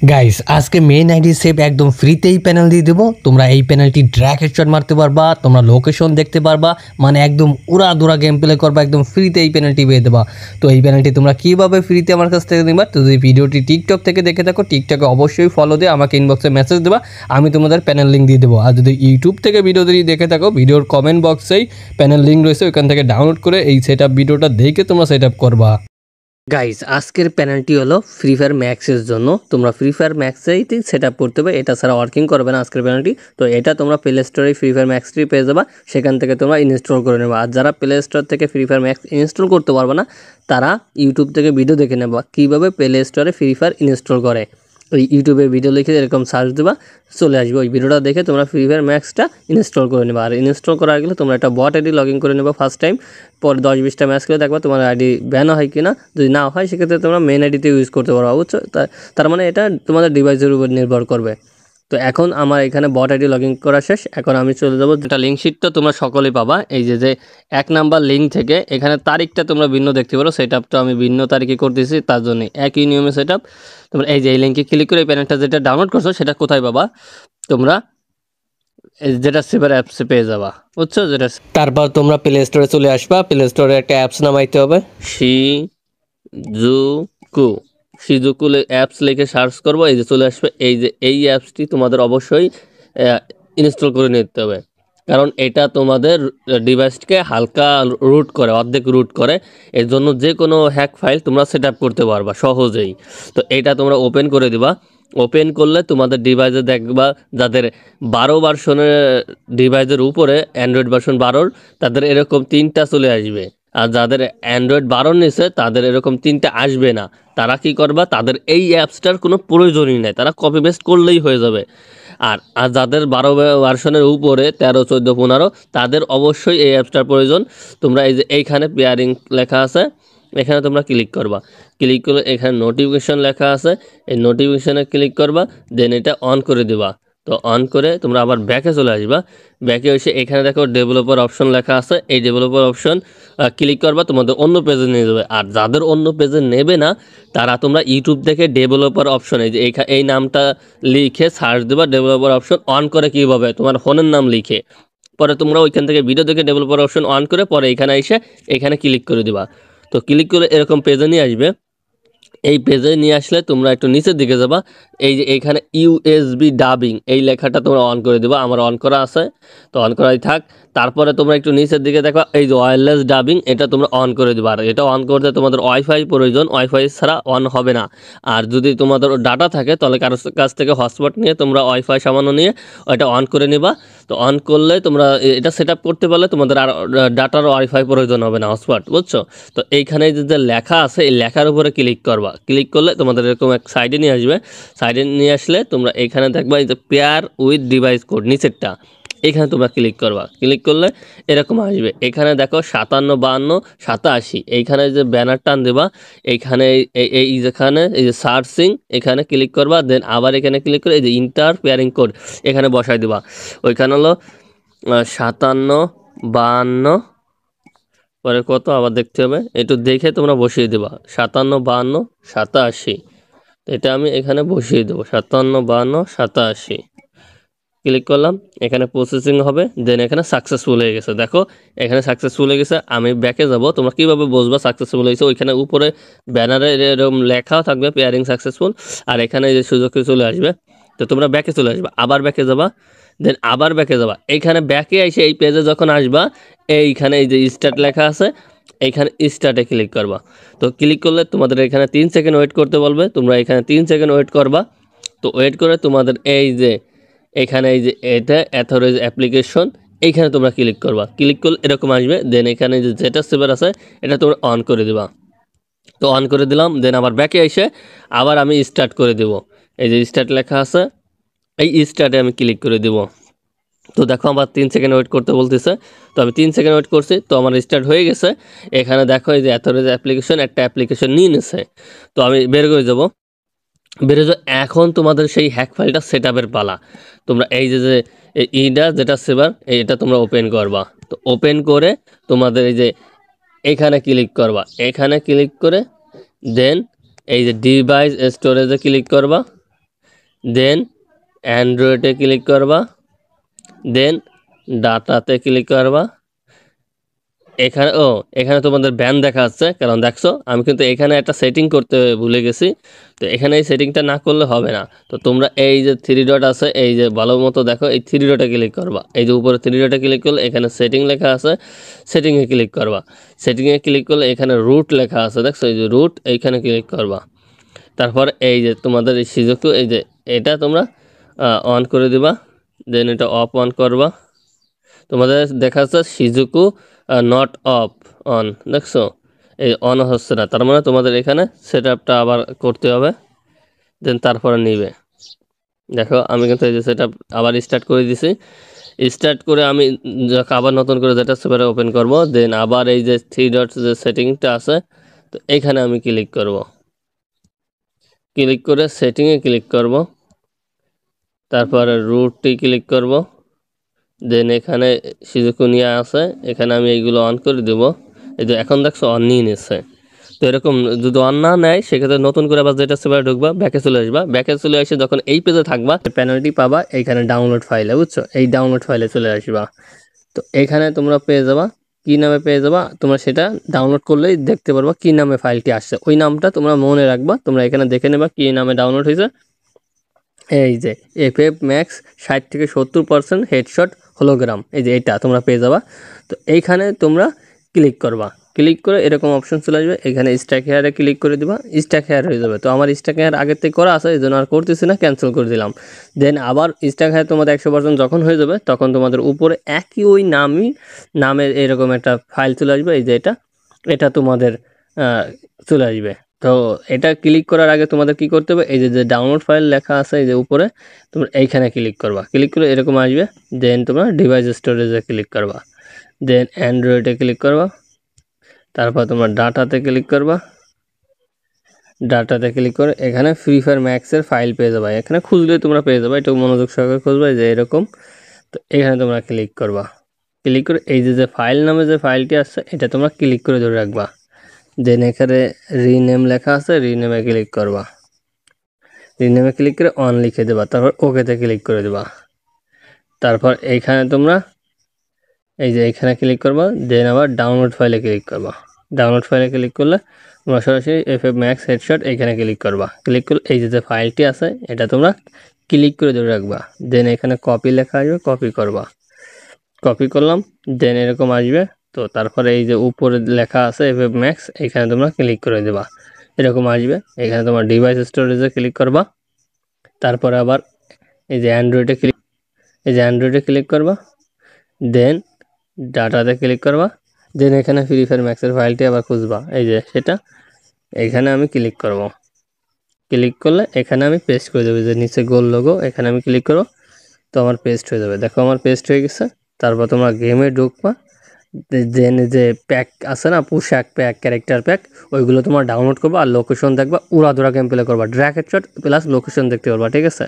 Guys আজকে main ID save একদম ফ্রিতেই panel দিয়ে দেবো। তোমরা এই প্যানেলটি ড্র্যাগ হেডশট মারতে পারবা, তোমরা লোকেশন দেখতে পারবা, মানে একদম উড়া দুরা গেম প্লে করবা, একদম ফ্রিতে এই প্যানেলটি পেয়ে দেবা। তো এই প্যানেলটি তোমরা কীভাবে ফ্রিতে আমার কাছ থেকে নিবা, তো যদি ভিডিওটি টিকটক থেকে দেখে থাকো টিকটকে অবশ্যই ফলো দিয়ে আমাকে ইনবক্সে মেসেজ দেবা, আমি তোমাদের প্যানেল লিঙ্ক দিয়ে দেবো। আর যদি ইউটিউব থেকে ভিডিওটি দেখে থাকো ভিডিওর কমেন্ট বক্সেই প্যানেল লিঙ্ক রয়েছে, ওইখান থেকে ডাউনলোড করে এই সেট ভিডিওটা দেখে তোমরা সেট করবা। গাইস আজকের প্যানেলটি হলো ফ্রি ফায়ার ম্যাক্সের জন্য। তোমরা ফ্রি ফায়ার ম্যাক্সেই সেট আপ করতে হবে, এটা ছাড়া ওয়ার্কিং করবে না আজকের প্যানেলটি। তো এটা তোমরা প্লে স্টোরে ফ্রি ফায়ার ম্যাক্সটি পেয়ে যাবা, সেখান থেকে তোমরা ইনস্টল করে নেবা। আর যারা প্লে স্টোর থেকে ফ্রি ফায়ার ম্যাক্স ইনস্টল করতে পারবে না, তারা ইউটিউব থেকে ভিডিও দেখে নেবা কীভাবে প্লে স্টোরে ফ্রি ফায়ার ইনস্টল করে। ওই ইউটিউবে ভিডিও লিখে এরকম সার্চ দেবা, চলে আসবে। ওই ভিডিওটা দেখে তোমরা ফ্রি ফায়ার ম্যাক্সটা ইনস্টল করে নেবা। আর ইনস্টল করা গেলে তোমরা একটা বট আইডি লগ ইন করে নেবা ফার্স্ট টাইম। পরে 10-20টা ম্যাচ খেলে দেখবা তোমার আইডি ব্যান হয় কিনা। যদি না হয় সেক্ষেত্রে তোমরা মেন আইডিতে ইউজ করতে পারো, বুঝছো? তার মানে এটা তোমাদের ডিভাইসের উপর নির্ভর করবে। তো এখন আমার এখানে বট আইডি লগ ইন করা শেষ। এখন আমি চলে যাবো, যেটা লিঙ্ক শিটটা তোমরা সকলেই পাবা। এই যে 1 নাম্বার লিঙ্ক থেকে এখানে তারিখটা তোমরা ভিন্ন দেখতে পারো। সেট আপটা আমি ভিন্ন তারিখে করতেছি, তার জন্য একই নিয়মে সেট আপ। তোমরা এই যে এই লিঙ্কে ক্লিক করে এই প্যানেলটা যেটা ডাউনলোড করছো সেটা কোথায় পাবা, তোমরা যেটা সেভার অ্যাপসে পেয়ে যাবা, বুঝছো? যেটা তারপর তোমরা প্লে স্টোরে চলে আসবা। প্লে স্টোরে একটা অ্যাপস নামাইতে হবে, শিজুকু অ্যাপস লিখে সার্চ করবো, এই যে চলে আসবে। এই যে এই অ্যাপসটি তোমাদের অবশ্যই ইনস্টল করে নিতে হবে, কারণ এটা তোমাদের ডিভাইসকে হালকা রুট করে, অর্ধেক রুট করে। এর জন্য যে কোনো হ্যাক ফাইল তোমরা সেট আপ করতে পারবা সহজেই। তো এটা তোমরা ওপেন করে দিবা। ওপেন করলে তোমাদের ডিভাইসে দেখবা যাদের 12 ভার্সনের ডিভাইসের উপরে, অ্যান্ড্রয়েড ভার্সন 12, তাদের এরকম 3টা চলে আসবে। আর যাদের অ্যান্ড্রয়েড 12 নিচে তাদের এরকম 3টা আসবে না। তারা কি করবা, তাদের এই অ্যাপসটার কোনো প্রয়োজনই নেই, তারা কপি পেস্ট করলেই হয়ে যাবে। আর যাদের 12 ভার্সনের উপরে 13, 14, 15, তাদের অবশ্যই এই অ্যাপসটার প্রয়োজন। তোমরা এই যে এইখানে পেয়ারিং লেখা আছে, এখানে তোমরা ক্লিক করবা। ক্লিক করলে এখানে নোটিফিকেশন লেখা আছে, এই নোটিফিকেশনে ক্লিক করবা, দেন এটা অন করে দিবা। তো অন করে তোমরা আবার ব্যাকে চলে আসবা। ব্যাকে এসে এখানে দেখো ডেভেলপার অপশন লেখা আছে, এই ডেভেলপার অপশন ক্লিক করবা, তোমাদের অন্য পেজে নিয়ে যাবে। আর যাদের অন্য পেজে নেবে না, তারা তোমরা ইউটিউব থেকে ডেভেলপার অপশন, এই যে এই নামটা লিখে সার্চ দেবা। ডেভেলপার অপশন অন করে কীভাবে, তোমার ফোনের নাম লিখে পরে তোমরা ওইখান থেকে ভিডিও দেখে ডেভেলপার অপশন অন করে পরে এখানে এসে এখানে ক্লিক করে দিবা। তো ক্লিক করে এরকম পেজে নিয়ে আসবে। এই পেজে নিয়ে আসলে তোমরা একটু নিচের দিকে যাবা, এই যে এখানে ইউএসবি ডাবিং এই লেখাটা তোমরা অন করে দেবা। আমার অন করা আছে, তো অন করাই থাক। তারপরে তোমরা একটু নিচের দিকে দেখবা, এই যে ওয়্যারলেস ডাবিং, এটা তোমরা অন করে দেবা। আর এটা অন করতে তোমাদের ওয়াইফাই প্রয়োজন, ওয়াইফাই ছাড়া অন হবে না। আর যদি তোমাদের ডাটা থাকে তাহলে কারোর কাছ থেকে হটস্পট নিয়ে তোমরা ওয়াইফাই সামান্য নিয়ে ওইটা অন করে নিবা। তো অন করলে তোমরা এটা সেট আপ করতে পারলে তোমাদের আর ডাটার ওয়াইফাই প্রয়োজন হবে না, হটস্পট, বুঝছো? তো এইখানে যে লেখা আছে এই লেখার উপরে ক্লিক করবা। ক্লিক করলে তোমাদের এরকম এক সাইডে নিয়ে আসবে। সাইডে নিয়ে আসলে তোমরা এখানে দেখবা এই যে পেয়ার উইথ ডিভাইস কোড নিচেরটা, এখানে তোমরা ক্লিক করবা। ক্লিক করলে এরকম আসবে। এখানে দেখো 57, 52, 87, এইখানে যে ব্যানার টান দেবা, এইখানে এই যেখানে এই যে সার্চিং, এখানে ক্লিক করবা। দেন আবার এখানে ক্লিক করে এই যে ইন্টার পেয়ারিং কোড এখানে বসাই দেবা। ওইখানে হলো 57, 52, পরে কত আবার দেখতে হবে, একটু দেখে তোমরা বসিয়ে দেবা। 57, 52, 87, এটা আমি এখানে বসিয়ে দেবো। 57, 52, 87 ক্লিক করলাম। এখানে প্রসেসিং হবে, দেন এখানে সাকসেসফুল হয়ে গেছে। দেখো এখানে সাকসেসফুল হয়ে গেছে। আমি ব্যাকে যাব। তোমরা কীভাবে বুঝবা সাকসেসফুল হয়েছে, ওইখানে উপরে ব্যানারে এরকম লেখাও থাকবে পেয়ারিং সাকসেসফুল। আর এখানে যে সুযোগে চলে আসবে। তো তোমরা ব্যাকে চলে আসবা, আবার ব্যাকে যাবা, দেন আবার ব্যাকে যাবা। এইখানে ব্যাকে এসে এই পেজে যখন আসবা, এইখানে এই যে স্টার্ট লেখা আছে, এইখানে স্টার্টে ক্লিক করবা। তো ক্লিক করলে তোমাদের এখানে 3 সেকেন্ড ওয়েট করতে বলবে। তোমরা এখানে 3 সেকেন্ড ওয়েট করবা। তো ওয়েট করে তোমাদের এই যে এখানে এই যে এটা অথরাইজ অ্যাপ্লিকেশন, এইখানে তোমরা ক্লিক করবা। ক্লিক করলে এরকম আসবে। দেন এখানে যে যেটা সেভার আছে এটা তোমরা অন করে দিবা। তো অন করে দিলাম। দেন আবার ব্যাকে এসে আবার আমি স্টার্ট করে দেব। এই যে স্টার্ট লেখা আছে, এই স্টার্টে আমি ক্লিক করে দেব। তো দেখো আমার 3 সেকেন্ড ওয়েট করতে বলতেছে। তো আমি 3 সেকেন্ড ওয়েট করছি, তো আমার স্টার্ট হয়ে গেছে। এখানে দেখো এই যে অথরাইজ অ্যাপ্লিকেশন, একটা অ্যাপ্লিকেশন নিয়ে নিছে। তো আমি বের করে যাব। বের হয়ে এখন তোমাদের সেই হ্যাক ফাইলটা সেট আপের পালা। তোমরা এই যে ইটা যেটা সেভার, এটা তোমরা ওপেন করবা। তো ওপেন করে তোমাদের এই যে এখানে ক্লিক করবা। এখানে ক্লিক করে দেন এই যে ডিভাইস স্টোরেজে ক্লিক করবা। দেন অ্যান্ড্রয়েডে ক্লিক করবা, দেন ডাটাতে ক্লিক করবা। এখানে তোমাদের ব্যান দেখা যাচ্ছে, কারণ দেখছো আমি কিন্তু এখানে একটা সেটিং করতে ভুলে গেছি। তো এখানে এই সেটিংটা না করলে হবে না। তো তোমরা এই যে 3 ডট আছে, এই যে ভালো মতো দেখো, এই 3 ডটে ক্লিক করবা। এই যে উপরে 3 ডটে ক্লিক করলে এখানে সেটিং লেখা আছে, সেটিংয়ে ক্লিক করবা। সেটিংয়ে ক্লিক করলে এখানে রুট লেখা আছে, দেখছো এই যে রুট, এইখানে ক্লিক করবা। তারপর এই যে তোমাদের এই সিজুকু, এই যে এটা তোমরা অন করে দিবা, দেন এটা অফ অন করবা। তোমাদের দেখা যাচ্ছে সিজুকু নট অফ অন, দেখছো এই অন হচ্ছে না, তার মানে তোমাদের এখানে সেট আপটা আবার করতে হবে, দেন তারপরে নিবে। দেখো আমি কিন্তু এই যে সেট আপ আবার স্টার্ট করে দিছি। স্টার্ট করে আমি আবার নতুন করে যেটা সেভারে ওপেন করব, দেন আবার এই যে 3 ডট যে সেটিংটা আছে, তো এইখানে আমি ক্লিক করব। ক্লিক করে সেটিংয়ে ক্লিক করব, তারপরে রুটটি ক্লিক করব, দেন এখানে সিজুকুনিয়া আছে, এখানে আমি এইগুলো অন করে দেব। এই যে এখন দেখছো অন নিয়ে নিচ্ছে। তো এরকম যদি অন না নেয় সেক্ষেত্রে নতুন করে আবার যেটা সেভারে ঢুকবা, ব্যাকে চলে আসবা। ব্যাকে চলে এসে যখন এই পেজে থাকবা, পেনাল্টি পাবা এইখানে ডাউনলোড ফাইলে, বুঝছো, এই ডাউনলোড ফাইলে চলে আসবা। তো এখানে তোমরা পেয়ে যাবা, কি নামে পেয়ে যাবা, তোমরা সেটা ডাউনলোড করলেই দেখতে পারবা কি নামে ফাইলটি আসছে। ওই নামটা তোমরা মনে রাখবা, তোমরা এখানে দেখে নেবা কি নামে ডাউনলোড হয়েছে। এই যে FF Max 60 থেকে 70% হেডশট হোলোগ্রাম, এই যে এটা তোমরা পেয়ে যাবা। তো এইখানে তোমরা ক্লিক করবা, ক্লিক করে এরকম অপশন চলে আসবে, এখানে স্ট্যাক হেয়ারে ক্লিক করে দিবা, স্ট্যাক হেয়ার হয়ে যাবে। তো আমার স্ট্যাক হেয়ার আগের থেকে করা আছে, এই জন্য আর করতেছি না, ক্যান্সেল করে দিলাম। দেন আবার স্ট্যাক হেয়ার তোমাদের 100% যখন হয়ে যাবে, তখন তোমাদের উপরে একই ওই নামের এরকম একটা ফাইল চলে আসবে, এই যে এটা তোমাদের চলে আসবে। তো এটা ক্লিক করার আগে তোমাদের কি করতে হবে, এই যে ডাউনলোড ফাইল লেখা আছে এই যে উপরে, তোমরা এইখানে ক্লিক করবা। ক্লিক করে এরকম আসবে, দেন তোমরা ডিভাইস স্টোরেজে ক্লিক করবা, দেন অ্যান্ড্রয়েডে ক্লিক করবা, তারপর তোমরা ডাটাতে ক্লিক করবা। ডাটাতে ক্লিক করে এখানে ফ্রি ফায়ার ম্যাক্সের ফাইল পেয়ে যাবে, এখানে খুঁজলে তোমরা পেয়ে যাবে, একটু মনোযোগ সহকারে খুঁজবে, যে এরকম। তো এখানে তোমরা ক্লিক করবা, ক্লিক করে এই যে ফাইল নামে যে ফাইলটি আসছে এটা তোমরা ক্লিক করে ধরে রাখবা। দেন এখানে রিনেম লেখা আছে, রিনেমে ক্লিক করবা। রিনেমে ক্লিক করে অন লিখে দেবা, তারপর ওকেতে ক্লিক করে দেবা। তারপর এইখানে তোমরা এই যে এখানে ক্লিক করবা, দেন আবার ডাউনলোড ফাইলে ক্লিক করবা। ডাউনলোড ফাইলে ক্লিক করলে তোমরা সরাসরি FF Max হেডশট এখানে ক্লিক করবা। ক্লিক করলে এই যে ফাইলটি আছে এটা তোমরা ক্লিক করে ধরে রাখবা। দেন এখানে কপি লেখা আসবে, কপি করবা। কপি করলাম, দেন এরকম আসবে। তো তারপরে এই যে উপরে লেখা আছে FF Max, এখানে তোমরা ক্লিক করে দেবা, এরকম আসবে। এখানে তোমার ডিভাইস স্টোরেজে ক্লিক করবা। তারপরে আবার এই যে অ্যান্ড্রয়েডে ক্লিক করবা, দেন ডাটাতে ক্লিক করবা, দেন এখানে ফ্রি ফায়ার ম্যাক্সের ফাইলটি আবার খুঁজবা, এই যে সেটা এখানে আমি ক্লিক করব। ক্লিক করলে এখানে আমি পেস্ট করে দেবো, যে নিচে গোল লোগো, এখানে আমি ক্লিক করব, তো আমার পেস্ট হয়ে যাবে। দেখো আমার পেস্ট হয়ে গেছে। তারপর তোমরা গেমে ঢুকবা, দেন যে প্যাক আছে না, পোশাক প্যাক, ক্যারেক্টার প্যাক, ওইগুলো তোমার ডাউনলোড করবা, আর লোকেশন দেখবা, উড়াধুরা গেম প্লে করবা, ড্র্যাগ হেডশট প্লাস লোকেশন দেখতে পারবা, ঠিক আছে।